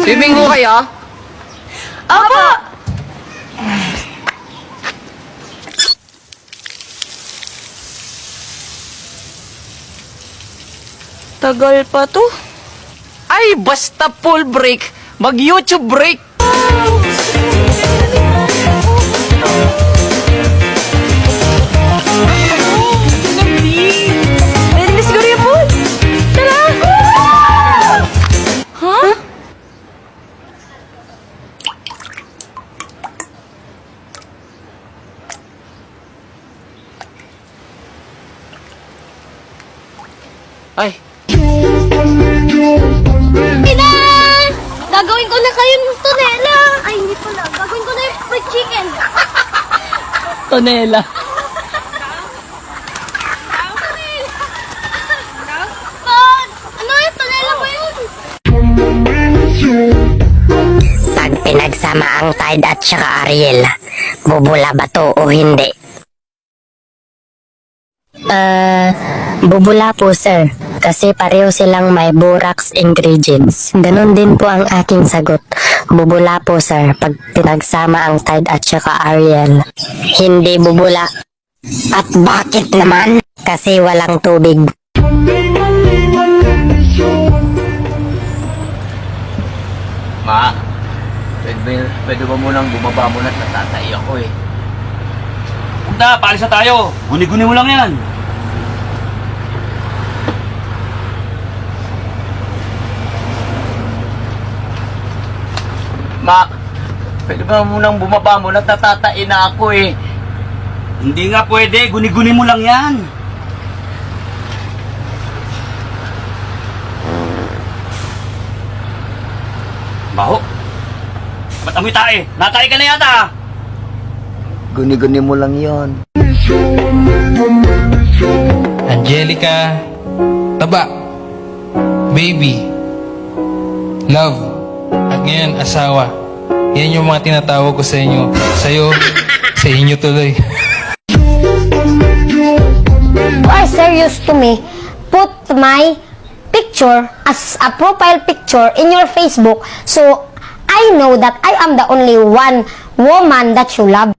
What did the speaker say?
Swimming ho kayo? Opo! Tagal pa to. Ay, basta full break. Mag-YouTube break. Pwede na siguro yung mood. Tara! Huh? Ay, Ina! Gagawin ko na kayong tonela. Ay, hindi pala. Gagawin ko na yung fried chicken. Tonela. Pod! Ano yung tonela ba yun? Pag pinagsama ang Tide at saka Ariel, bubula ba to o hindi? Bubula po sir, kasi pareho silang may borax ingredients. Ganon din po ang aking sagot. Bubula po sir, pag pinagsama ang Tide at saka Ariel. Hindi bubula. At bakit naman? Kasi walang tubig. Ma, pwede ba munang bumaba muna at natatay ako eh. Huwag na, paalis na tayo. Guni-guni mo lang yan. Ma, pwede ba munang bumaba muna at natatain na ako eh. Hindi nga pwede, guni-guni mo lang yan. Baho. Ba't amoy tae? Natae ka na yata. Guni-guni mo lang yon. Angelica, taba, baby, love, at ngayon asawa. Yan yung mga tinatawag ko sa inyo. Sa'yo, sa inyo tuloy. You are serious to me. Put my picture as a profile picture in your Facebook so I know that I am the only one woman that you love.